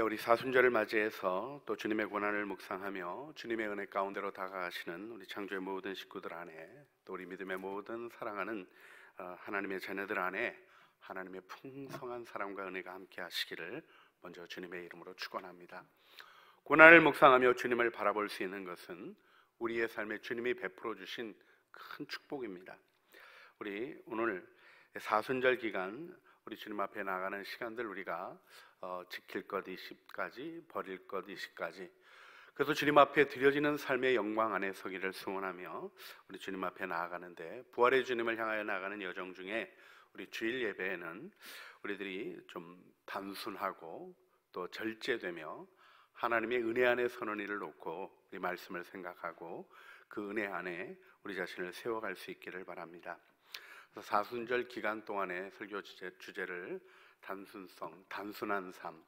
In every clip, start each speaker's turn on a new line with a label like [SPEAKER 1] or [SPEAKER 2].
[SPEAKER 1] 우리 사순절을 맞이해서 또 주님의 고난을 묵상하며 주님의 은혜 가운데로 다가가시는 우리 창조의 모든 식구들 안에, 또 우리 믿음의 모든 사랑하는 하나님의 자녀들 안에 하나님의 풍성한 사랑과 은혜가 함께 하시기를 먼저 주님의 이름으로 축원합니다. 고난을 묵상하며 주님을 바라볼 수 있는 것은 우리의 삶에 주님이 베풀어 주신 큰 축복입니다. 우리 오늘 사순절 기간 우리 주님 앞에 나가는 시간들, 우리가 지킬 것 20가지, 버릴 것 20가지, 그래서 주님 앞에 드려지는 삶의 영광 안에 서기를 소원하며 우리 주님 앞에 나아가는데, 부활의 주님을 향하여 나가는 여정 중에 우리 주일 예배에는 우리들이 좀 단순하고 또 절제되며 하나님의 은혜 안에 서는 일을 놓고 우리 말씀을 생각하고 그 은혜 안에 우리 자신을 세워갈 수 있기를 바랍니다. 사순절 기간 동안의 설교 주제를 단순성, 단순한 삶,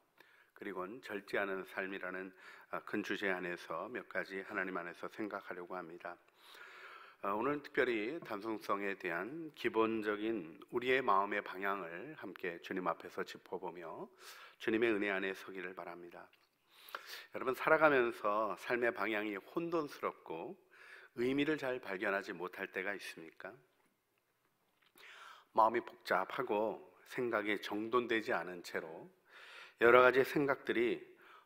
[SPEAKER 1] 그리고 절제하는 삶이라는 큰 주제 안에서 몇 가지 하나님 안에서 생각하려고 합니다. 오늘 특별히 단순성에 대한 기본적인 우리의 마음의 방향을 함께 주님 앞에서 짚어보며 주님의 은혜 안에 서기를 바랍니다. 여러분, 살아가면서 삶의 방향이 혼돈스럽고 의미를 잘 발견하지 못할 때가 있습니까? 마음이 복잡하고 생각이 정돈되지 않은 채로 여러 가지 생각들이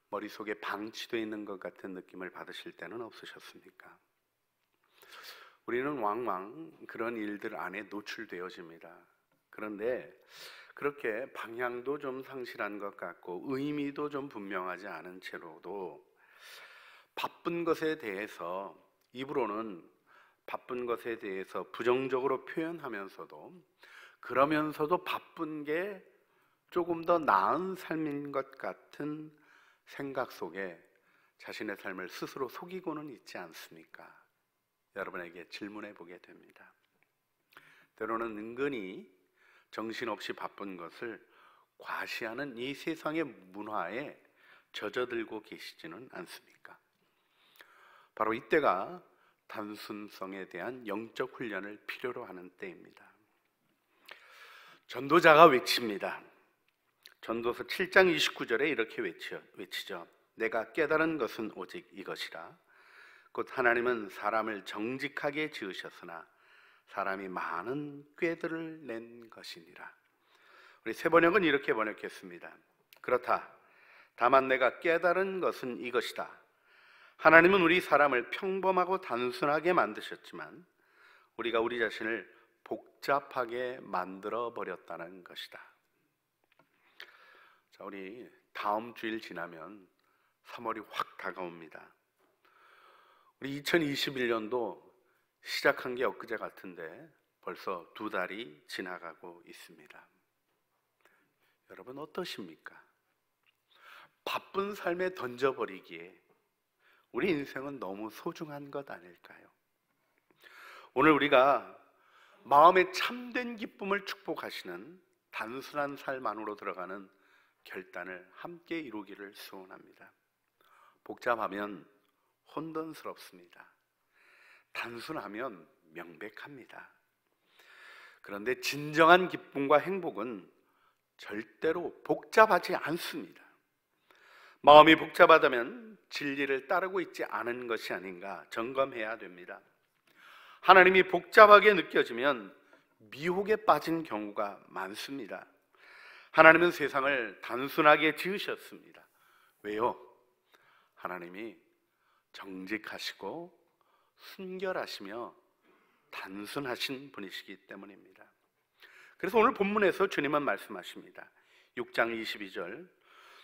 [SPEAKER 1] 머릿속에 방치되어 있는 것 같은 느낌을 받으실 때는 없으셨습니까? 우리는 왕왕 그런 일들 안에 노출되어집니다. 그런데 그렇게 방향도 좀 상실한 것 같고 의미도 좀 분명하지 않은 채로도 바쁜 것에 대해서 입으로는 바쁜 것에 대해서 부정적으로 표현하면서도, 그러면서도 바쁜 게 조금 더 나은 삶인 것 같은 생각 속에 자신의 삶을 스스로 속이고는 있지 않습니까? 여러분에게 질문해 보게 됩니다. 때로는 은근히 정신없이 바쁜 것을 과시하는 이 세상의 문화에 젖어들고 계시지는 않습니까? 바로 이때가 단순성에 대한 영적 훈련을 필요로 하는 때입니다. 전도자가 외칩니다. 전도서 7장 29절에 이렇게 외치죠. 내가 깨달은 것은 오직 이것이라. 곧 하나님은 사람을 정직하게 지으셨으나 사람이 많은 꾀들을 낸 것이니라. 우리 새 번역은 이렇게 번역했습니다. 그렇다. 다만 내가 깨달은 것은 이것이다. 하나님은 우리 사람을 평범하고 단순하게 만드셨지만 우리가 우리 자신을 복잡하게 만들어 버렸다는 것이다. 자, 우리 다음 주일 지나면 3월이 확 다가옵니다. 우리 2021년도 시작한 게 엊그제 같은데 벌써 2달이 지나가고 있습니다. 여러분 어떠십니까? 바쁜 삶에 던져버리기에 우리 인생은 너무 소중한 것 아닐까요? 오늘 우리가 마음의 참된 기쁨을 축복하시는 단순한 삶 안으로 들어가는 결단을 함께 이루기를 소원합니다. 복잡하면 혼돈스럽습니다. 단순하면 명백합니다. 그런데 진정한 기쁨과 행복은 절대로 복잡하지 않습니다. 마음이 복잡하다면 진리를 따르고 있지 않은 것이 아닌가 점검해야 됩니다. 하나님이 복잡하게 느껴지면 미혹에 빠진 경우가 많습니다. 하나님은 세상을 단순하게 지으셨습니다. 왜요? 하나님이 정직하시고 순결하시며 단순하신 분이시기 때문입니다. 그래서 오늘 본문에서 주님은 말씀하십니다. 6장 22절,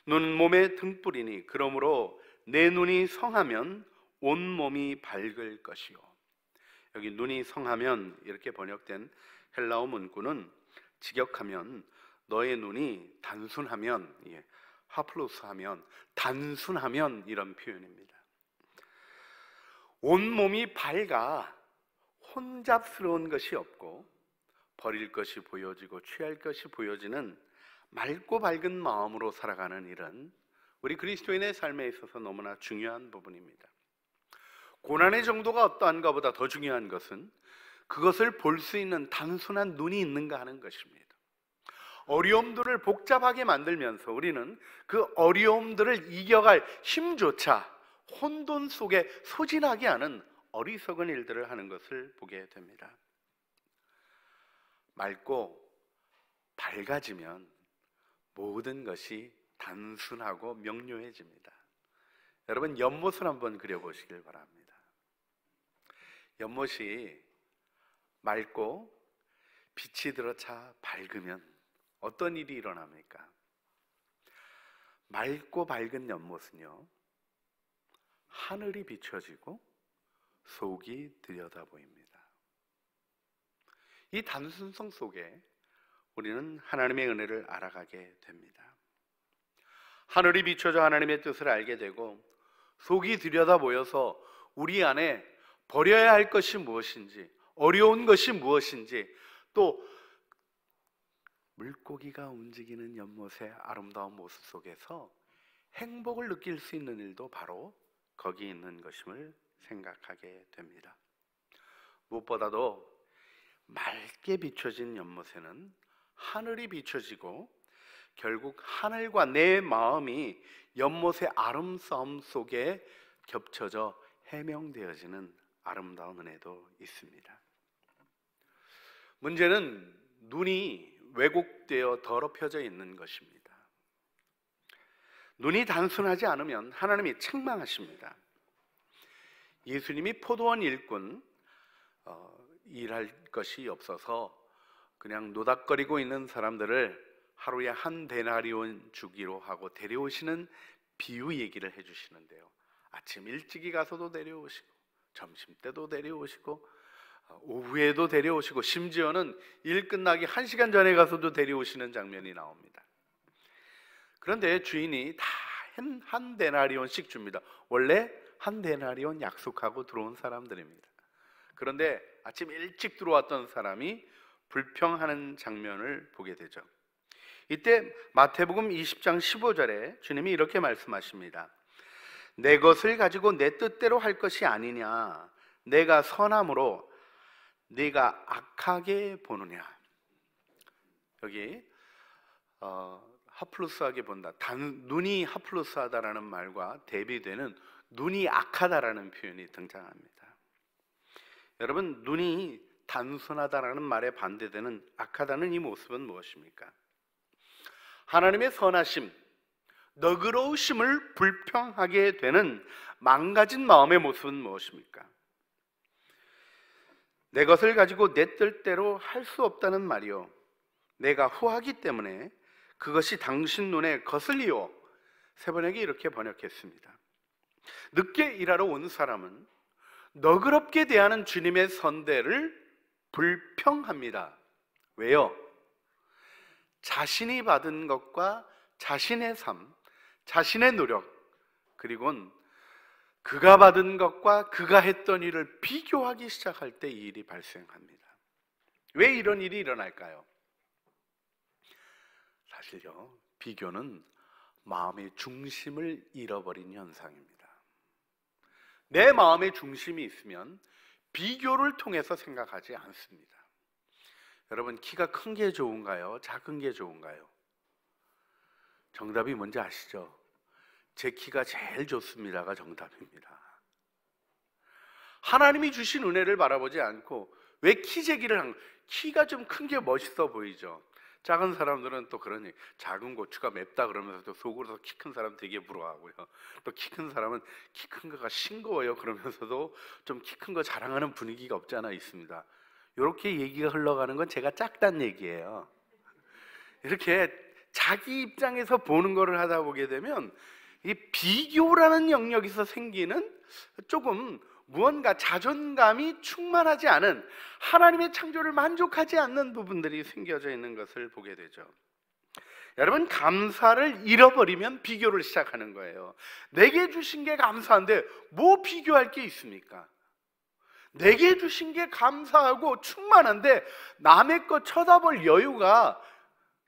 [SPEAKER 1] 눈은 몸의 등불이니 그러므로 내 눈이 성하면 온몸이 밝을 것이요. 여기 눈이 성하면 이렇게 번역된 헬라어 문구는 직역하면 너의 눈이 단순하면, 하플로스하면, 단순하면 이런 표현입니다. 온몸이 밝아 혼잡스러운 것이 없고 버릴 것이 보여지고 취할 것이 보여지는 맑고 밝은 마음으로 살아가는 일은 우리 그리스도인의 삶에 있어서 너무나 중요한 부분입니다. 고난의 정도가 어떠한가 보다 더 중요한 것은 그것을 볼 수 있는 단순한 눈이 있는가 하는 것입니다. 어려움들을 복잡하게 만들면서 우리는 그 어려움들을 이겨갈 힘조차 혼돈 속에 소진하게 하는 어리석은 일들을 하는 것을 보게 됩니다. 맑고 밝아지면 모든 것이 단순하고 명료해집니다. 여러분, 연못을 한번 그려보시길 바랍니다. 연못이 맑고 빛이 들어차 밝으면 어떤 일이 일어납니까? 맑고 밝은 연못은요, 하늘이 비춰지고 속이 들여다 보입니다. 이 단순성 속에 우리는 하나님의 은혜를 알아가게 됩니다. 하늘이 비춰져 하나님의 뜻을 알게 되고 속이 들여다 보여서 우리 안에 버려야 할 것이 무엇인지, 어려운 것이 무엇인지, 또 물고기가 움직이는 연못의 아름다운 모습 속에서 행복을 느낄 수 있는 일도 바로 거기 있는 것임을 생각하게 됩니다. 무엇보다도 맑게 비춰진 연못에는 하늘이 비춰지고 결국 하늘과 내 마음이 연못의 아름다움 속에 겹쳐져 해명되어지는 아름다운 은혜도 있습니다. 문제는 눈이 왜곡되어 더럽혀져 있는 것입니다. 눈이 단순하지 않으면 하나님이 책망하십니다. 예수님이 포도원 일꾼 일할 것이 없어서 그냥 노닥거리고 있는 사람들을 하루에 한 데나리온 주기로 하고 데려오시는 비유 얘기를 해주시는데요, 아침 일찍이 가서도 데려오시고 점심 때도 데려오시고 오후에도 데려오시고 심지어는 일 끝나기 1시간 전에 가서도 데려오시는 장면이 나옵니다. 그런데 주인이 다 한 데나리온씩 줍니다. 원래 한 데나리온 약속하고 들어온 사람들입니다. 그런데 아침 일찍 들어왔던 사람이 불평하는 장면을 보게 되죠. 이때 마태복음 20장 15절에 주님이 이렇게 말씀하십니다. 내 것을 가지고 내 뜻대로 할 것이 아니냐, 내가 선함으로 네가 악하게 보느냐. 여기 하플루스하게 본다, 눈이 하플루스하다라는 말과 대비되는 눈이 악하다라는 표현이 등장합니다. 여러분, 눈이 단순하다라는 말에 반대되는 악하다는 이 모습은 무엇입니까? 하나님의 선하심, 너그러우심을 불평하게 되는 망가진 마음의 모습은 무엇입니까? 내 것을 가지고 내 뜻대로 할 수 없다는 말이요, 내가 후하기 때문에 그것이 당신 눈에 거슬리요. 세 번역이 이렇게 번역했습니다. 늦게 일하러 온 사람은 너그럽게 대하는 주님의 선대를 불평합니다. 왜요? 자신이 받은 것과 자신의 삶, 자신의 노력, 그리고는 그가 받은 것과 그가 했던 일을 비교하기 시작할 때 이 일이 발생합니다. 왜 이런 일이 일어날까요? 사실요, 비교는 마음의 중심을 잃어버린 현상입니다. 내 마음의 중심이 있으면 비교를 통해서 생각하지 않습니다. 여러분, 키가 큰 게 좋은가요? 작은 게 좋은가요? 정답이 뭔지 아시죠? 제 키가 제일 좋습니다가 정답입니다. 하나님이 주신 은혜를 바라보지 않고 왜 키 재기를 한, 키가 좀 큰 게 멋있어 보이죠. 작은 사람들은 또 그러니 작은 고추가 맵다 그러면서도 속으로 키 큰 사람 되게 부러워하고요. 또 키 큰 사람은 키 큰 거가 싱거워요 그러면서도 좀 키 큰 거 자랑하는 분위기가 없지 않아 있습니다. 이렇게 얘기가 흘러가는 건 제가 작다는 얘기예요. 이렇게 자기 입장에서 보는 거를 하다 보게 되면 이 비교라는 영역에서 생기는 조금 무언가 자존감이 충만하지 않은, 하나님의 창조를 만족하지 않는 부분들이 생겨져 있는 것을 보게 되죠. 여러분, 감사를 잃어버리면 비교를 시작하는 거예요. 내게 주신 게 감사한데 뭐 비교할 게 있습니까? 내게 주신 게 감사하고 충만한데 남의 거 쳐다볼 여유가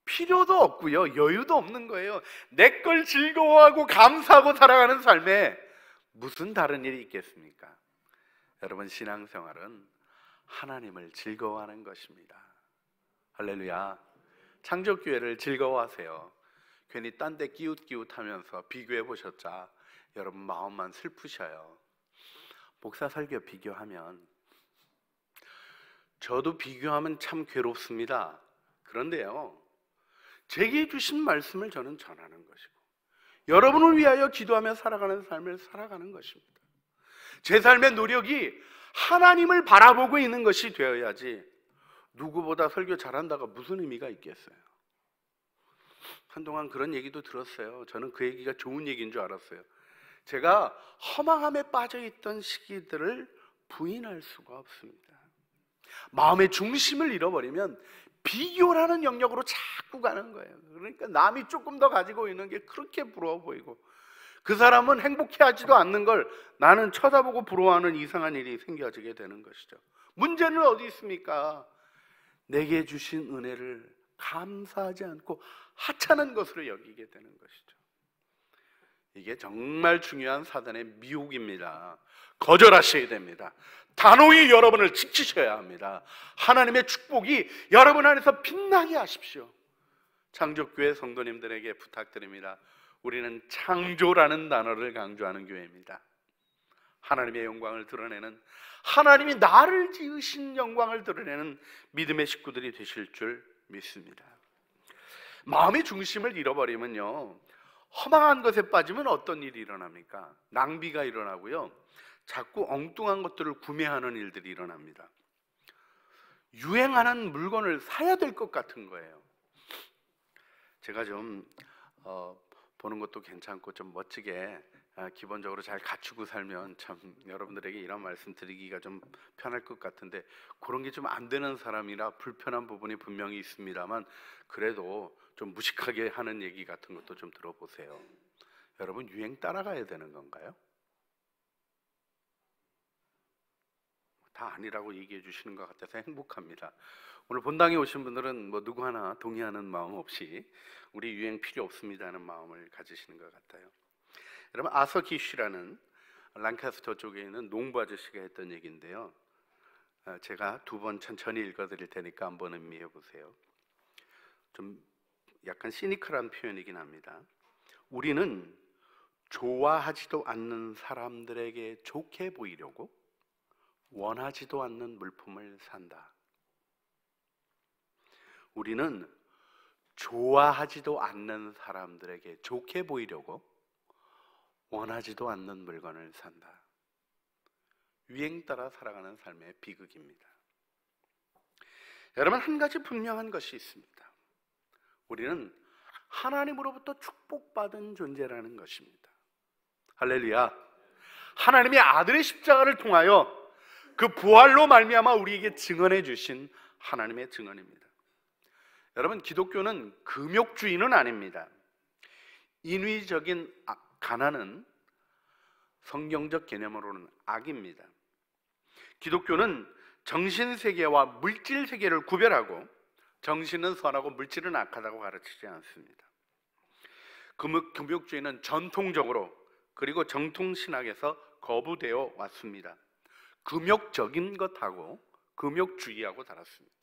[SPEAKER 1] 필요도 없고요, 여유도 없는 거예요. 내 걸 즐거워하고 감사하고 살아가는 삶에 무슨 다른 일이 있겠습니까? 여러분, 신앙생활은 하나님을 즐거워하는 것입니다. 할렐루야. 창조교회를 즐거워하세요. 괜히 딴 데 끼웃끼웃하면서 비교해 보셨자 여러분 마음만 슬프셔요. 목사 설교 비교하면, 저도 비교하면 참 괴롭습니다. 그런데요, 제게 주신 말씀을 저는 전하는 것이고 여러분을 위하여 기도하며 살아가는 삶을 살아가는 것입니다. 제 삶의 노력이 하나님을 바라보고 있는 것이 되어야지 누구보다 설교 잘한다가 무슨 의미가 있겠어요. 한동안 그런 얘기도 들었어요. 저는 그 얘기가 좋은 얘기인 줄 알았어요. 제가 허망함에 빠져있던 시기들을 부인할 수가 없습니다. 마음의 중심을 잃어버리면 비교라는 영역으로 자꾸 가는 거예요. 그러니까 남이 조금 더 가지고 있는 게 그렇게 부러워 보이고, 그 사람은 행복해하지도 않는 걸 나는 쳐다보고 부러워하는 이상한 일이 생겨지게 되는 것이죠. 문제는 어디 있습니까? 내게 주신 은혜를 감사하지 않고 하찮은 것으로 여기게 되는 것이죠. 이게 정말 중요한 사단의 미혹입니다. 거절하셔야 됩니다. 단호히 여러분을 지키셔야 합니다. 하나님의 축복이 여러분 안에서 빛나게 하십시오. 창조교회 성도님들에게 부탁드립니다. 우리는 창조라는 단어를 강조하는 교회입니다. 하나님의 영광을 드러내는, 하나님이 나를 지으신 영광을 드러내는 믿음의 식구들이 되실 줄 믿습니다. 마음의 중심을 잃어버리면요, 허망한 것에 빠지면 어떤 일이 일어납니까? 낭비가 일어나고요, 자꾸 엉뚱한 것들을 구매하는 일들이 일어납니다. 유행하는 물건을 사야 될 것 같은 거예요. 제가 좀 보는 것도 괜찮고 좀 멋지게 기본적으로 잘 갖추고 살면 참 여러분들에게 이런 말씀 드리기가 좀 편할 것 같은데, 그런 게 좀 안 되는 사람이라 불편한 부분이 분명히 있습니다만, 그래도 좀 무식하게 하는 얘기 같은 것도 좀 들어보세요. 여러분, 유행 따라가야 되는 건가요? 다 아니라고 얘기해 주시는 것 같아서 행복합니다. 오늘 본당에 오신 분들은 뭐 누구 하나 동의하는 마음 없이 우리 유행 필요 없습니다는 마음을 가지시는 것 같아요. 여러분, 아서 기쉬라는 랑카스터 쪽에 있는 농부 아저씨가 했던 얘기인데요, 제가 두 번 천천히 읽어드릴 테니까 한번 음미해 보세요. 좀 약간 시니컬한 표현이긴 합니다. 우리는 좋아하지도 않는 사람들에게 좋게 보이려고 원하지도 않는 물품을 산다. 우리는 좋아하지도 않는 사람들에게 좋게 보이려고 원하지도 않는 물건을 산다. 유행 따라 살아가는 삶의 비극입니다. 여러분, 한 가지 분명한 것이 있습니다. 우리는 하나님으로부터 축복받은 존재라는 것입니다. 할렐루야. 하나님의 아들의 십자가를 통하여 그 부활로 말미암아 우리에게 증언해 주신 하나님의 증언입니다. 여러분, 기독교는 금욕주의는 아닙니다. 인위적인 가난은 성경적 개념으로는 악입니다. 기독교는 정신세계와 물질세계를 구별하고 정신은 선하고 물질은 악하다고 가르치지 않습니다. 금욕주의는 전통적으로 그리고 정통신학에서 거부되어 왔습니다. 금욕적인 것하고 금욕주의하고 다릅니다.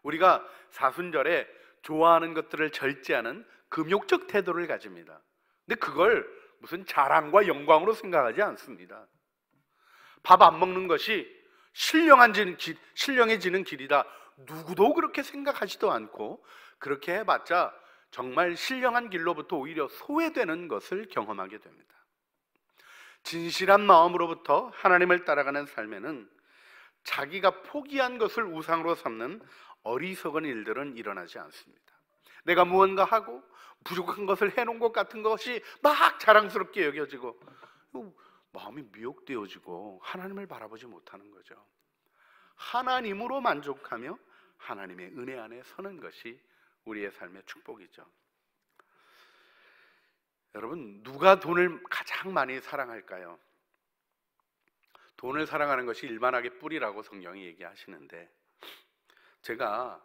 [SPEAKER 1] 우리가 사순절에 좋아하는 것들을 절제하는 금욕적 태도를 가집니다. 근데 그걸 무슨 자랑과 영광으로 생각하지 않습니다. 밥 안 먹는 것이 신령해지는 길이다, 누구도 그렇게 생각하지도 않고, 그렇게 해봤자 정말 신령한 길로부터 오히려 소외되는 것을 경험하게 됩니다. 진실한 마음으로부터 하나님을 따라가는 삶에는 자기가 포기한 것을 우상으로 삼는 어리석은 일들은 일어나지 않습니다. 내가 무언가 하고 부족한 것을 해놓은 것 같은 것이 막 자랑스럽게 여겨지고 마음이 미혹되어지고 하나님을 바라보지 못하는 거죠. 하나님으로 만족하며 하나님의 은혜 안에 서는 것이 우리의 삶의 축복이죠. 여러분, 누가 돈을 가장 많이 사랑할까요? 돈을 사랑하는 것이 일반학의 뿌리라고 성경이 얘기하시는데, 제가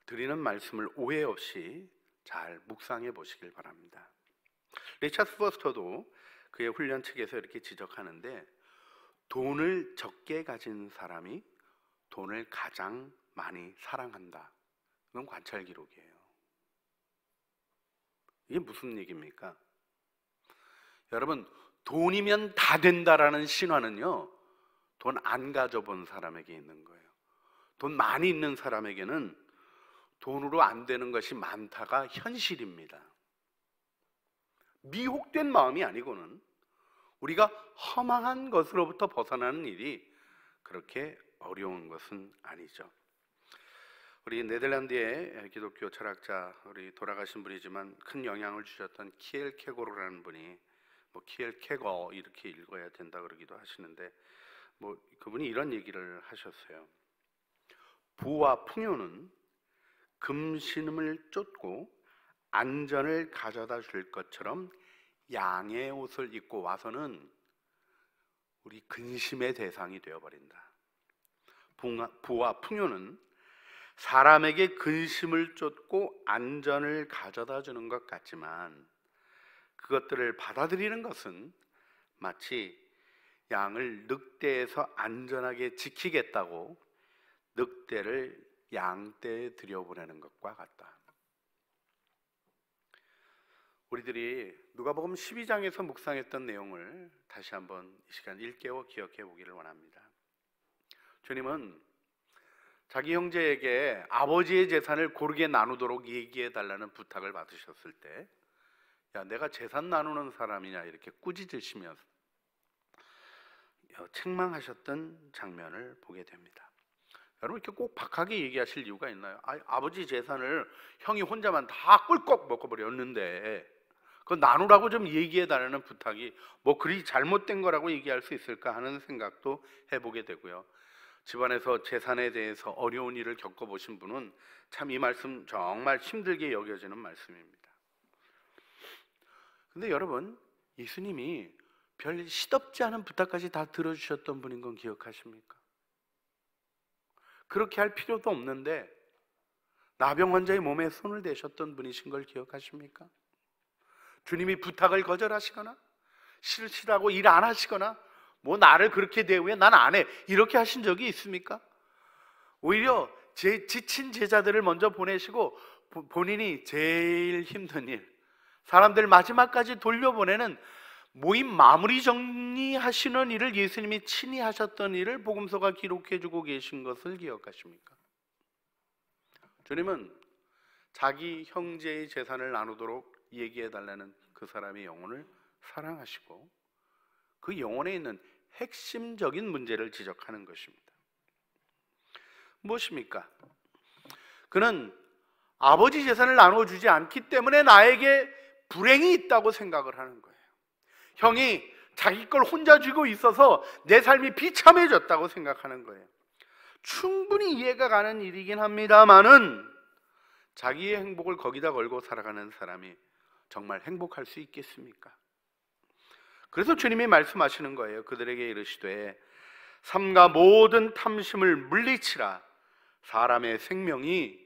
[SPEAKER 1] 드리는 말씀을 오해 없이 잘 묵상해 보시길 바랍니다. 리차드 포스터도 그의 훈련책에서 이렇게 지적하는데, 돈을 적게 가진 사람이 돈을 가장 많이 사랑한다. 이건 관찰 기록이에요. 이게 무슨 얘기입니까? 여러분, 돈이면 다 된다라는 신화는요, 돈 안 가져본 사람에게 있는 거예요. 돈 많이 있는 사람에게는 돈으로 안 되는 것이 많다가 현실입니다. 미혹된 마음이 아니고는 우리가 허망한 것으로부터 벗어나는 일이 그렇게 어려운 것은 아니죠. 우리 네덜란드의 기독교 철학자, 우리 돌아가신 분이지만 큰 영향을 주셨던 키엘케고르라는 분이 키엘케거 이렇게 읽어야 된다 그러기도 하시는데 그분이 이런 얘기를 하셨어요. 부와 풍요는 금신음을 쫓고 안전을 가져다 줄 것처럼 양의 옷을 입고 와서는 우리 근심의 대상이 되어버린다. 부와 풍요는 사람에게 근심을 쫓고 안전을 가져다 주는 것 같지만 그것들을 받아들이는 것은 마치 양을 늑대에서 안전하게 지키겠다고 늑대를 양떼에 들여보내는 것과 같다. 우리들이 누가복음 12장에서 묵상했던 내용을 다시 한번 이 시간 일깨워 기억해 보기를 원합니다. 주님은 자기 형제에게 아버지의 재산을 고르게 나누도록 얘기해 달라는 부탁을 받으셨을 때, 야, 내가 재산 나누는 사람이냐 이렇게 꾸짖으시면서 책망하셨던 장면을 보게 됩니다. 여러분, 이렇게 꼭 박하게 얘기하실 이유가 있나요? 아버지 재산을 형이 혼자만 다 꿀꺽 먹어버렸는데 그거 나누라고 좀 얘기해 달라는 부탁이 그리 잘못된 거라고 얘기할 수 있을까 하는 생각도 해보게 되고요. 집안에서 재산에 대해서 어려운 일을 겪어보신 분은 참 이 말씀 정말 힘들게 여겨지는 말씀입니다. 근데 여러분, 예수님이 별 시덥지 않은 부탁까지 다 들어주셨던 분인 건 기억하십니까? 그렇게 할 필요도 없는데 나병 환자의 몸에 손을 대셨던 분이신 걸 기억하십니까? 주님이 부탁을 거절하시거나 싫으시다고 일 안 하시거나 나를 그렇게 대우해, 난 안 해, 이렇게 하신 적이 있습니까? 오히려 지친 제자들을 먼저 보내시고 본인이 제일 힘든 일, 사람들 마지막까지 돌려보내는 모임 마무리 정리하시는 일을 예수님이 친히 하셨던 일을 복음서가 기록해주고 계신 것을 기억하십니까? 주님은 자기 형제의 재산을 나누도록 얘기해달라는 그 사람의 영혼을 사랑하시고 그 영혼에 있는 핵심적인 문제를 지적하는 것입니다. 무엇입니까? 그는 아버지 재산을 나눠주지 않기 때문에 나에게 불행이 있다고 생각을 하는 거예요. 형이 자기 걸 혼자 쥐고 있어서 내 삶이 비참해졌다고 생각하는 거예요. 충분히 이해가 가는 일이긴 합니다만은 자기의 행복을 거기다 걸고 살아가는 사람이 정말 행복할 수 있겠습니까? 그래서 주님이 말씀하시는 거예요. 그들에게 이르시되 삼가 모든 탐심을 물리치라. 사람의 생명이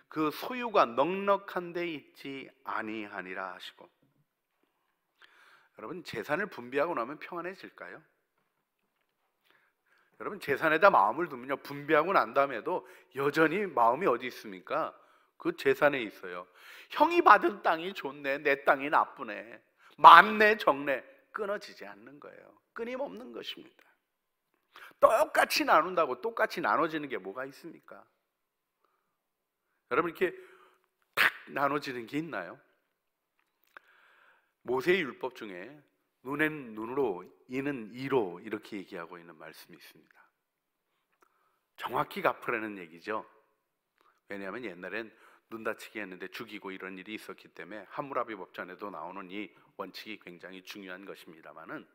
[SPEAKER 1] 그 소유가 넉넉한 데 있지 아니하니라 하시고. 여러분, 재산을 분배하고 나면 평안해질까요? 여러분, 재산에다 마음을 두면요, 분배하고 난 다음에도 여전히 마음이 어디 있습니까? 그 재산에 있어요. 형이 받은 땅이 좋네, 내 땅이 나쁘네, 많네, 적네, 끊어지지 않는 거예요. 끊임없는 것입니다. 똑같이 나눈다고 똑같이 나눠지는 게 뭐가 있습니까? 여러분, 이렇게 탁 나눠지는 게 있나요? 모세의 율법 중에 눈엔 눈으로, 이는 이로 이렇게 얘기하고 있는 말씀이 있습니다. 정확히 갚으라는 얘기죠. 왜냐하면 옛날엔 눈 다치게 했는데 죽이고 이런 일이 있었기 때문에 함무라비 법전에도 나오는 이 원칙이 굉장히 중요한 것입니다만은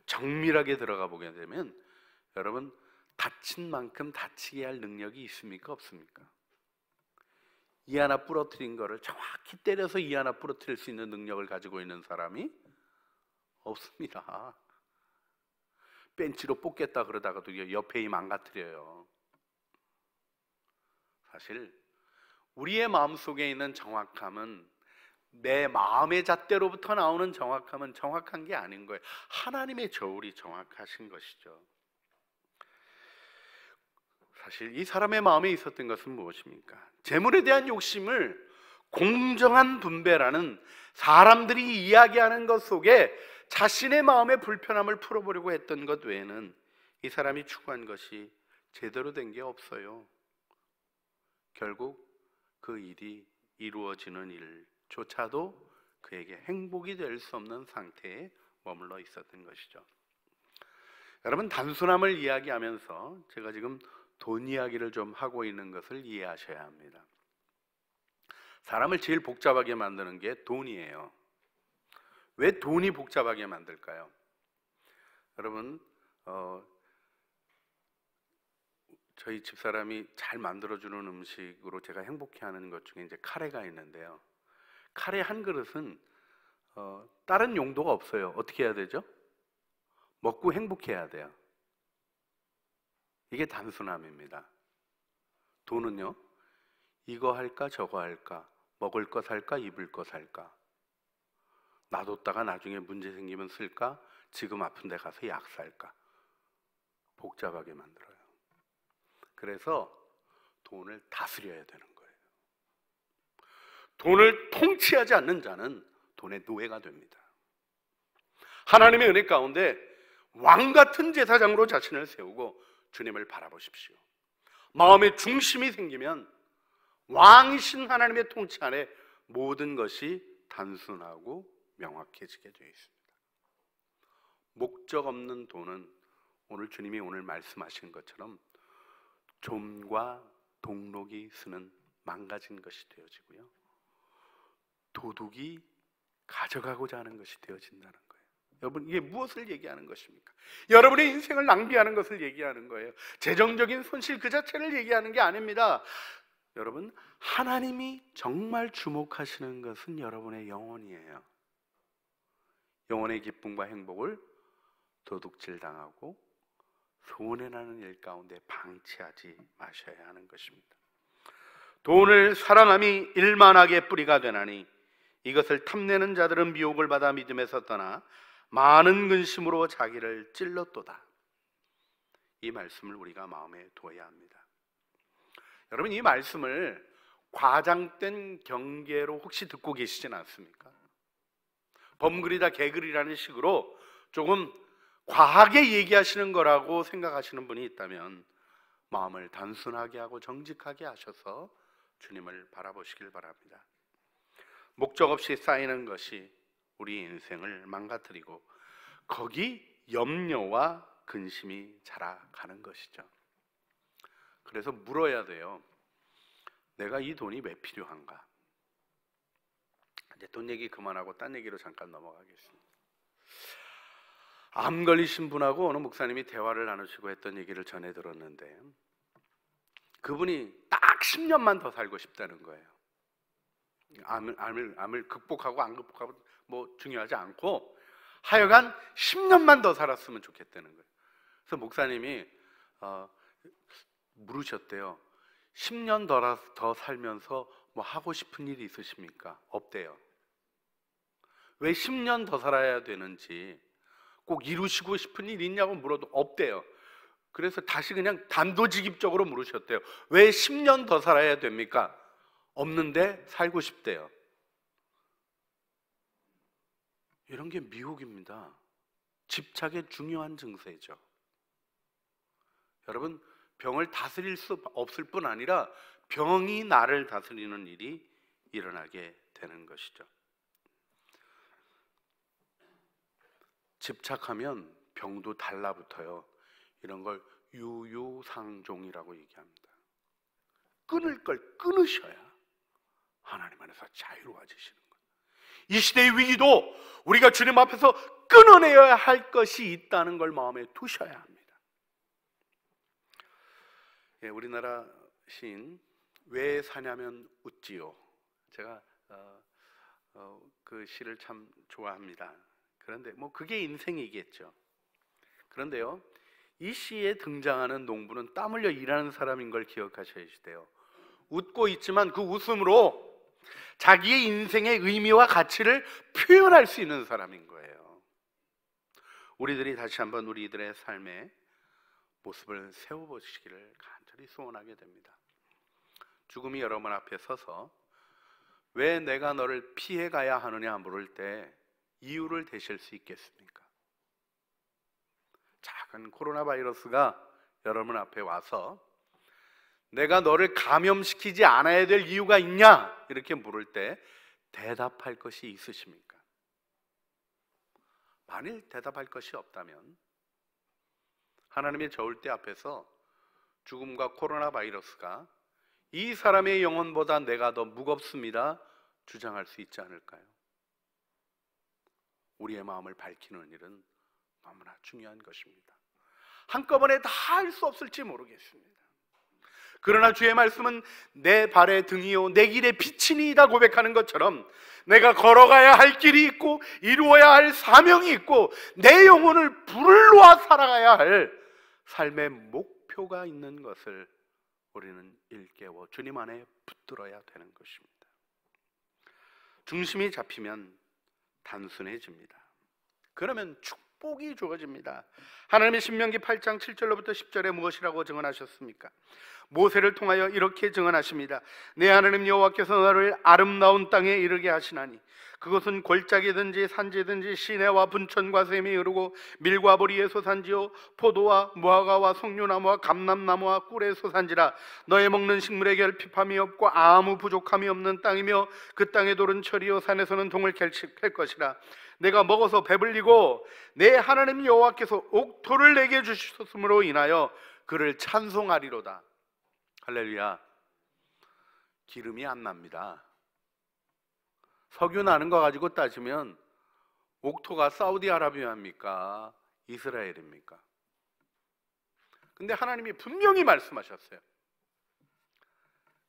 [SPEAKER 1] 정밀하게 들어가 보게 되면 여러분, 다친 만큼 다치게 할 능력이 있습니까? 없습니까? 이 하나 부러뜨린 거를 정확히 때려서 이 하나 부러뜨릴 수 있는 능력을 가지고 있는 사람이 없습니다. 벤치로 뽑겠다 그러다가도 옆에 힘 안 가뜨려요. 사실 우리의 마음속에 있는 정확함은, 내 마음의 잣대로부터 나오는 정확함은 정확한 게 아닌 거예요. 하나님의 저울이 정확하신 것이죠. 사실 이 사람의 마음에 있었던 것은 무엇입니까? 재물에 대한 욕심을 공정한 분배라는 사람들이 이야기하는 것 속에 자신의 마음의 불편함을 풀어보려고 했던 것 외에는 이 사람이 추구한 것이 제대로 된 게 없어요. 결국 그 일이 이루어지는 일조차도 그에게 행복이 될 수 없는 상태에 머물러 있었던 것이죠. 여러분, 단순함을 이야기하면서 제가 지금 돈 이야기를 좀 하고 있는 것을 이해하셔야 합니다. 사람을 제일 복잡하게 만드는 게 돈이에요. 왜 돈이 복잡하게 만들까요? 여러분, 저희 집사람이 잘 만들어주는 음식으로 제가 행복해하는 것 중에 이제 카레가 있는데요. 카레 한 그릇은 다른 용도가 없어요. 어떻게 해야 되죠? 먹고 행복해야 돼요. 이게 단순함입니다. 돈은요, 이거 할까 저거 할까, 먹을 거 살까 입을 거 살까, 놔뒀다가 나중에 문제 생기면 쓸까, 지금 아픈 데 가서 약 살까, 복잡하게 만들어요. 그래서 돈을 다스려야 되는 거예요. 돈을 통치하지 않는 자는 돈의 노예가 됩니다. 하나님의 은혜 가운데 왕 같은 제사장으로 자신을 세우고 주님을 바라보십시오. 마음의 중심이 생기면 왕이신 하나님의 통치 안에 모든 것이 단순하고 명확해지게 되어 있습니다. 목적 없는 돈은 주님이 오늘 말씀하신 것처럼 좀과 동록이 쓰는 망가진 것이 되어지고요, 도둑이 가져가고자 하는 것이 되어진다는 거예요. 여러분, 이게 무엇을 얘기하는 것입니까? 여러분의 인생을 낭비하는 것을 얘기하는 거예요. 재정적인 손실 그 자체를 얘기하는 게 아닙니다. 여러분, 하나님이 정말 주목하시는 것은 여러분의 영혼이에요. 영혼의 기쁨과 행복을 도둑질 당하고 손해나는 일 가운데 방치하지 마셔야 하는 것입니다. 돈을 사랑함이 일만하게 뿌리가 되나니 이것을 탐내는 자들은 미혹을 받아 믿음에서 떠나 많은 근심으로 자기를 찔렀도다. 이 말씀을 우리가 마음에 두어야 합니다. 여러분, 이 말씀을 과장된 경계로 혹시 듣고 계시진 않습니까? 범글이다 개글이라는 식으로 조금 과하게 얘기하시는 거라고 생각하시는 분이 있다면 마음을 단순하게 하고 정직하게 하셔서 주님을 바라보시길 바랍니다. 목적 없이 쌓이는 것이 우리 인생을 망가뜨리고 거기 염려와 근심이 자라가는 것이죠. 그래서 물어야 돼요. 내가 이 돈이 왜 필요한가? 이제 돈 얘기 그만하고 딴 얘기로 잠깐 넘어가겠습니다. 암 걸리신 분하고 어느 목사님이 대화를 나누시고 했던 얘기를 전해 들었는데, 그분이 딱 10년만 더 살고 싶다는 거예요. 암을 극복하고 안 극복하고 뭐 중요하지 않고 하여간 10년만 더 살았으면 좋겠다는 거예요. 그래서 목사님이 물으셨대요. 10년 더 살면서 뭐 하고 싶은 일이 있으십니까? 없대요. 왜 10년 더 살아야 되는지, 꼭 이루시고 싶은 일 있냐고 물어도 없대요. 그래서 다시 그냥 단도직입적으로 물으셨대요. 왜 10년 더 살아야 됩니까? 없는데 살고 싶대요. 이런 게 미혹입니다. 집착의 중요한 증세죠. 여러분, 병을 다스릴 수 없을 뿐 아니라 병이 나를 다스리는 일이 일어나게 되는 것이죠. 집착하면 병도 달라붙어요. 이런 걸 유유상종이라고 얘기합니다. 끊을 걸 끊으셔야 하나님 안에서 자유로워지시는 거예요. 이 시대의 위기도 우리가 주님 앞에서 끊어내야 할 것이 있다는 걸 마음에 두셔야 합니다. 예, 우리나라 시인 왜 사냐면 웃지요. 제가 그 시를 참 좋아합니다. 그런데 뭐 그게 인생이겠죠. 그런데요, 이 시에 등장하는 농부는 땀 흘려 일하는 사람인 걸 기억하셔야 돼요. 웃고 있지만 그 웃음으로 자기의 인생의 의미와 가치를 표현할 수 있는 사람인 거예요. 우리들이 다시 한번 우리들의 삶의 모습을 세워보시기를 간절히 소원하게 됩니다. 죽음이 여러분 앞에 서서 왜 내가 너를 피해 가야 하느냐 물을 때 이유를 대실 수 있겠습니까? 작은 코로나 바이러스가 여러분 앞에 와서 내가 너를 감염시키지 않아야 될 이유가 있냐? 이렇게 물을 때 대답할 것이 있으십니까? 만일 대답할 것이 없다면 하나님의 저울대 앞에서 죽음과 코로나 바이러스가 이 사람의 영혼보다 내가 더 무겁습니다 주장할 수 있지 않을까요? 우리의 마음을 밝히는 일은 너무나 중요한 것입니다. 한꺼번에 다 할 수 없을지 모르겠습니다. 그러나 주의 말씀은 내 발의 등이요 내 길의 빛이니이다 고백하는 것처럼 내가 걸어가야 할 길이 있고 이루어야 할 사명이 있고 내 영혼을 불을 놓아 살아가야 할 삶의 목표가 있는 것을 우리는 일깨워 주님 안에 붙들어야 되는 것입니다. 중심이 잡히면 단순해집니다. 그러면 축복이 주어집니다. 하나님의 신명기 8장 7절로부터 10절에 무엇이라고 증언하셨습니까? 모세를 통하여 이렇게 증언하십니다. 내 하나님 여호와께서 너를 아름다운 땅에 이르게 하시나니 그것은 골짜기든지 산지든지 시내와 분천과 샘이 흐르고 밀과 보리의 소산지요 포도와 무화과와 석류나무와 감람나무와 꿀의 소산지라. 너의 먹는 식물에 결핍함이 없고 아무 부족함이 없는 땅이며 그 땅의 돌은 철이요 산에서는 동을 캘 것이라. 내가 먹어서 배불리고 내 하나님 여호와께서 옥토를 내게 주셨으므로 인하여 그를 찬송하리로다. 할렐루야. 기름이 안 납니다. 석유 나는 거 가지고 따지면 옥토가 사우디아라비아입니까? 이스라엘입니까? 근데 하나님이 분명히 말씀하셨어요.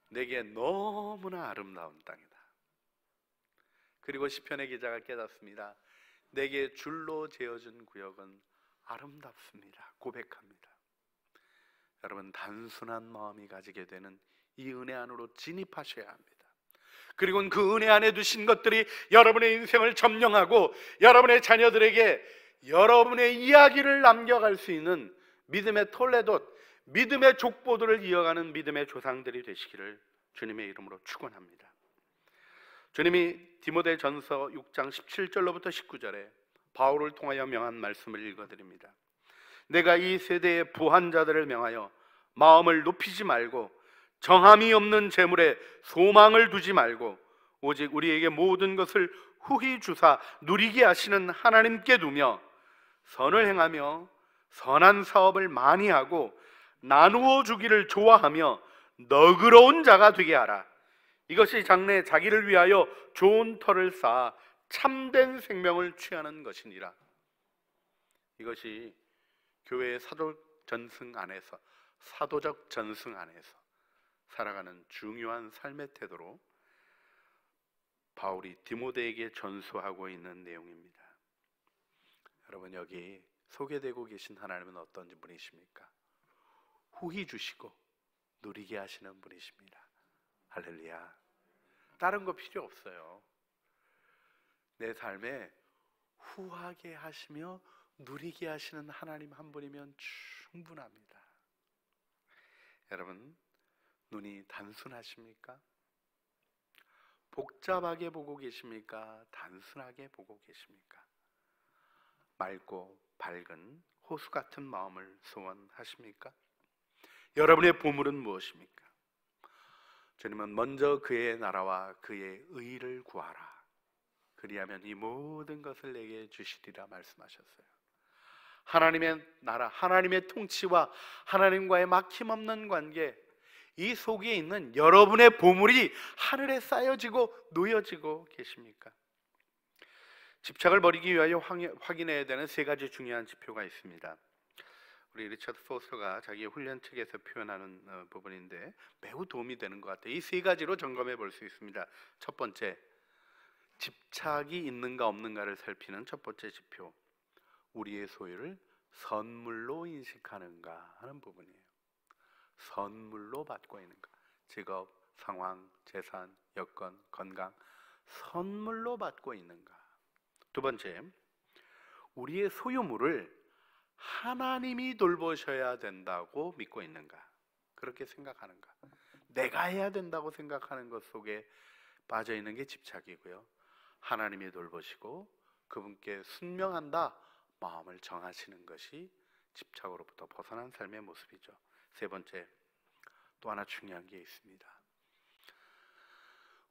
[SPEAKER 1] 내게 너무나 아름다운 땅이다. 그리고 시편의 기자가 깨닫습니다. 내게 줄로 재어준 구역은 아름답습니다. 고백합니다. 여러분, 단순한 마음이 가지게 되는 이 은혜 안으로 진입하셔야 합니다. 그리고 그 은혜 안에 두신 것들이 여러분의 인생을 점령하고 여러분의 자녀들에게 여러분의 이야기를 남겨갈 수 있는 믿음의 톨레돗, 믿음의 족보들을 이어가는 믿음의 조상들이 되시기를 주님의 이름으로 축원합니다. 주님이 디모데전서 6장 17절로부터 19절에 바울을 통하여 명한 말씀을 읽어드립니다. 내가 이 세대의 부한 자들을 명하여 마음을 높이지 말고 정함이 없는 재물에 소망을 두지 말고 오직 우리에게 모든 것을 후히 주사 누리게 하시는 하나님께 두며 선을 행하며 선한 사업을 많이 하고 나누어 주기를 좋아하며 너그러운 자가 되게 하라. 이것이 장래 자기를 위하여 좋은 터를 쌓아 참된 생명을 취하는 것이니라. 이것이 교회의 사도적 전승 안에서 살아가는 중요한 삶의 태도로 바울이 디모데에게 전수하고 있는 내용입니다. 여러분, 여기 소개되고 계신 하나님은 어떤 분이십니까? 후히 주시고 누리게 하시는 분이십니다. 할렐루야. 다른 거 필요 없어요. 내 삶에 후하게 하시며 누리게 하시는 하나님 한 분이면 충분합니다. 여러분, 눈이 단순하십니까? 복잡하게 보고 계십니까? 단순하게 보고 계십니까? 맑고 밝은 호수 같은 마음을 소원하십니까? 여러분의 보물은 무엇입니까? 주님은 먼저 그의 나라와 그의 의를 구하라. 그리하면 이 모든 것을 내게 주시리라 말씀하셨어요. 하나님의 나라, 하나님의 통치와 하나님과의 막힘없는 관계, 이 속에 있는 여러분의 보물이 하늘에 쌓여지고 놓여지고 계십니까? 집착을 버리기 위하여 확인해야 되는 세 가지 중요한 지표가 있습니다. 우리 리처드 포스터가 자기의 훈련책에서 표현하는 부분인데 매우 도움이 되는 것 같아요. 이 세 가지로 점검해 볼 수 있습니다. 첫 번째, 집착이 있는가 없는가를 살피는 첫 번째 지표, 우리의 소유를 선물로 인식하는가 하는 부분이에요. 선물로 받고 있는가. 직업, 상황, 재산, 여건, 건강, 선물로 받고 있는가. 두 번째, 우리의 소유물을 하나님이 돌보셔야 된다고 믿고 있는가. 그렇게 생각하는가. 내가 해야 된다고 생각하는 것 속에 빠져 있는 게 집착이고요. 하나님이 돌보시고 그분께 순명한다 마음을 정하시는 것이 집착으로부터 벗어난 삶의 모습이죠. 세 번째, 또 하나 중요한 게 있습니다.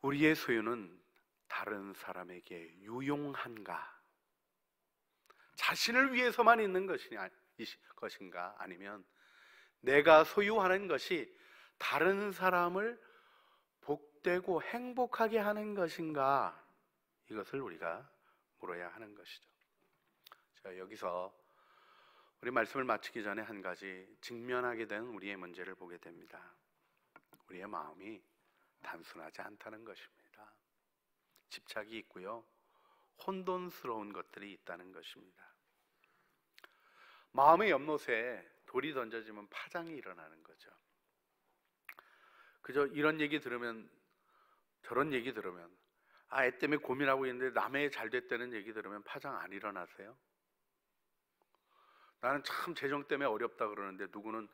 [SPEAKER 1] 우리의 소유는 다른 사람에게 유용한가? 자신을 위해서만 있는 것인가? 아니면 내가 소유하는 것이 다른 사람을 복되고 행복하게 하는 것인가? 이것을 우리가 물어야 하는 것이죠. 자, 여기서 우리 말씀을 마치기 전에 한 가지 직면하게 된 우리의 문제를 보게 됩니다. 우리의 마음이 단순하지 않다는 것입니다. 집착이 있고요, 혼돈스러운 것들이 있다는 것입니다. 마음의 연못에 돌이 던져지면 파장이 일어나는 거죠. 그저 이런 얘기 들으면, 저런 얘기 들으면, 애 때문에 고민하고 있는데 남의 잘 됐다는 얘기 들으면 파장 안 일어나세요? 나는 참 재정 때문에 어렵다 그러는데 누구는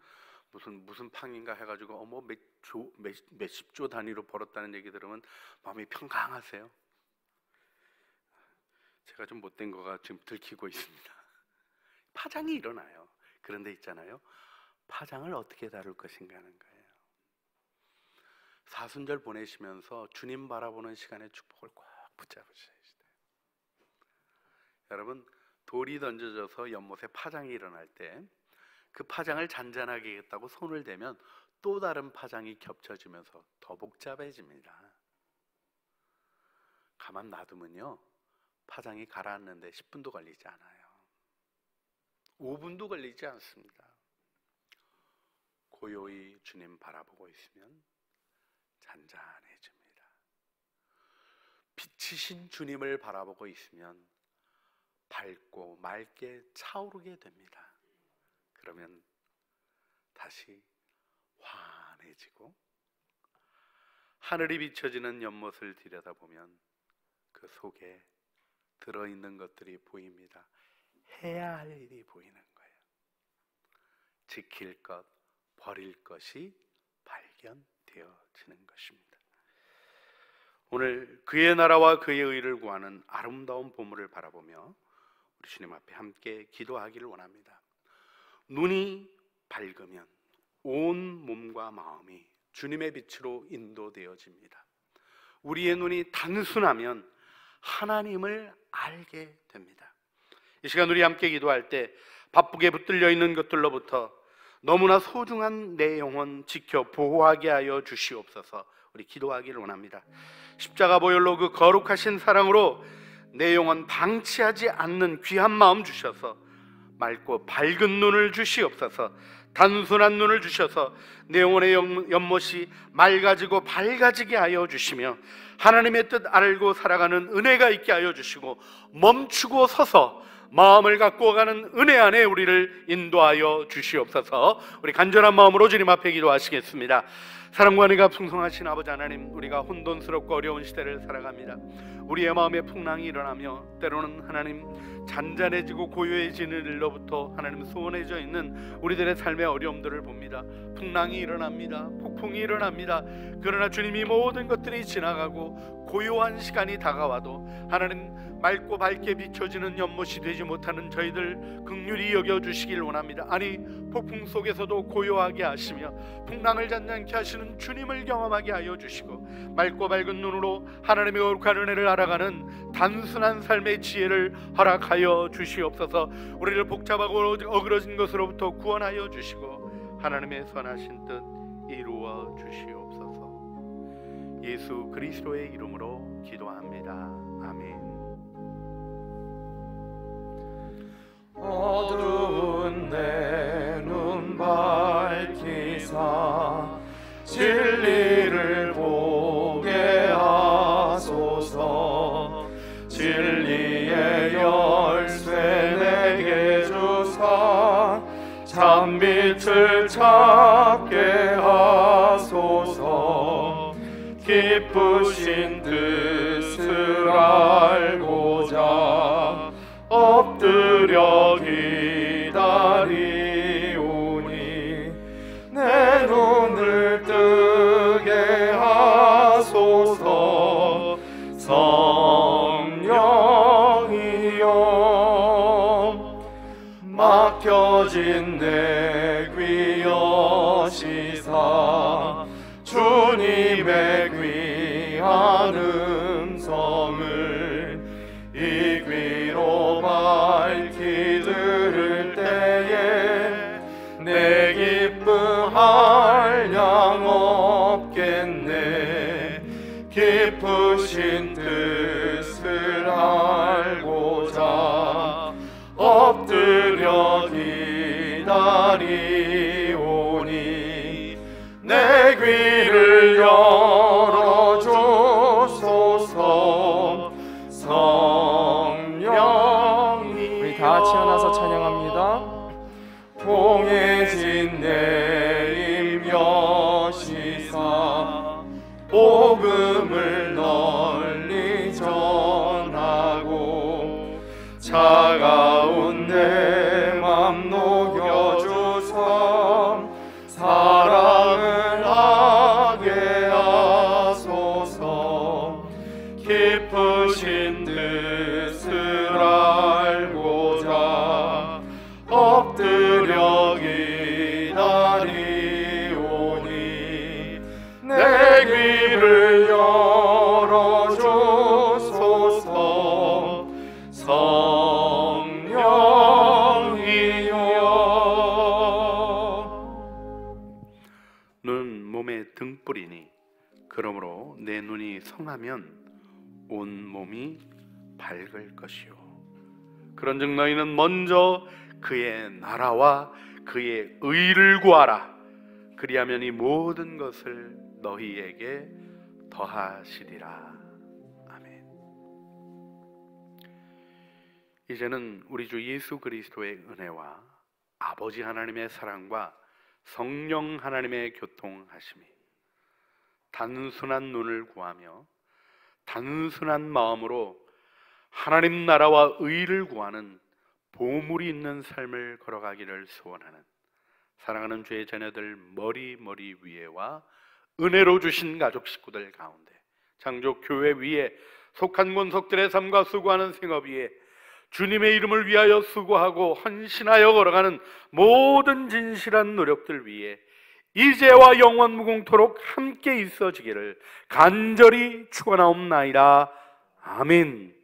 [SPEAKER 1] 무슨 팡인가 해가지고 몇십조 단위로 벌었다는 얘기 들으면 마음이 평강하세요? 제가 좀 못된 거가 지금 들키고 있습니다. 파장이 일어나요. 그런데 있잖아요, 파장을 어떻게 다룰 것인가 하는 거예요. 사순절 보내시면서 주님 바라보는 시간의 축복을 꼭 붙잡으셔야 돼요. 여러분, 돌이 던져져서 연못에 파장이 일어날 때 그 파장을 잔잔하게 하겠다고 손을 대면 또 다른 파장이 겹쳐지면서 더 복잡해집니다. 가만 놔두면요, 파장이 가라앉는데 10분도 걸리지 않아요. 5분도 걸리지 않습니다. 고요히 주님 바라보고 있으면 잔잔해집니다. 빛이신 주님을 바라보고 있으면 밝고 맑게 차오르게 됩니다. 그러면 다시 환해지고 하늘이 비춰지는 연못을 들여다보면 그 속에 들어있는 것들이 보입니다. 해야 할 일이 보이는 거예요. 지킬 것, 버릴 것이 발견되어지는 것입니다. 오늘 그의 나라와 그의 의를 구하는 아름다운 보물을 바라보며 우리 주님 앞에 함께 기도하기를 원합니다. 눈이 밝으면 온 몸과 마음이 주님의 빛으로 인도되어집니다. 우리의 눈이 단순하면 하나님을 알게 됩니다. 이 시간 우리 함께 기도할 때 바쁘게 붙들려 있는 것들로부터 너무나 소중한 내 영혼 지켜 보호하게 하여 주시옵소서. 우리 기도하기를 원합니다. 십자가 보혈로 그 거룩하신 사랑으로 내 영혼 방치하지 않는 귀한 마음 주셔서 맑고 밝은 눈을 주시옵소서. 단순한 눈을 주셔서 내 영혼의 연못이 맑아지고 밝아지게 하여 주시며 하나님의 뜻 알고 살아가는 은혜가 있게 하여 주시고 멈추고 서서 마음을 갖고 가는 은혜 안에 우리를 인도하여 주시옵소서. 우리 간절한 마음으로 주님 앞에 기도하시겠습니다. 사랑과 은혜가 풍성하신 아버지 하나님, 우리가 혼돈스럽고 어려운 시대를 살아갑니다. 우리의 마음에 풍랑이 일어나며 때로는 하나님 잔잔해지고 고요해지는 일로부터 하나님 소원해져 있는 우리들의 삶의 어려움들을 봅니다. 풍랑이 일어납니다. 폭풍이 일어납니다. 그러나 주님이 모든 것들이 지나가고 고요한 시간이 다가와도 하나님 맑고 밝게 비춰지는 연못이 되지 못하는 저희들 긍휼히 여겨주시길 원합니다. 아니, 폭풍 속에서도 고요하게 하시며 풍랑을 잔잔케 하시는 주님을 경험하게 하여 주시고 맑고 밝은 눈으로 하나님의 거룩한 은혜를 알아가는 단순한 삶의 지혜를 허락하여 주시옵소서. 우리를 복잡하고 어그러진 것으로부터 구원하여 주시고 하나님의 선하신 뜻 이루어 주시옵소서. 예수 그리스도의 이름으로 기도합니다. 아멘.
[SPEAKER 2] 어두운 내 눈 밝히사 진리를 보게 하소서. 진리의 열쇠 내게 주사 참빛을 찾게 하소서. 기쁘신 뜻을 알고자 엎드려 기다리오니 내 눈을 뜨게 하소서. 막혀진 내 귀 여시사 주님의 귀한 음성을 이 귀로 밝히 들을 때에 내 기쁨할 양 없겠네. 깊으신 뜻을 알고자 엎드려 기다리오니 내 귀를 열어주소서. 성령이
[SPEAKER 3] 우리 다 같이 일어나서 찬양합니다.
[SPEAKER 2] 공해진 내 입 여시사 복음을 널리 전하고 차가운 내 맘 녹여주사 사랑을 하게 하소서. 깊으신 뜻을 알고자 엎드려 기다리오니 내 귀를 열어주소서. 성령이여.
[SPEAKER 1] 눈은 몸의 등불이니 그러므로 내 눈이 성하면 온 몸이 밝을 것이요. 그런즉 너희는 먼저 그의 나라와 그의 의를 구하라. 그리하면 이 모든 것을 너희에게 더하시리라. 아멘. 이제는 우리 주 예수 그리스도의 은혜와 아버지 하나님의 사랑과 성령 하나님의 교통하심이 단순한 눈을 구하며 단순한 마음으로 하나님 나라와 의를 구하는 보물이 있는 삶을 걸어가기를 소원하는 사랑하는 주의 자녀들 머리 위에와 은혜로 주신 가족 식구들 가운데 장족 교회 위에 속한 권속들의 삶과 수고하는 생업 위에 주님의 이름을 위하여 수고하고 헌신하여 걸어가는 모든 진실한 노력들 위에 이제와 영원 무궁토록 함께 있어지기를 간절히 축원하옵나이다. 아멘.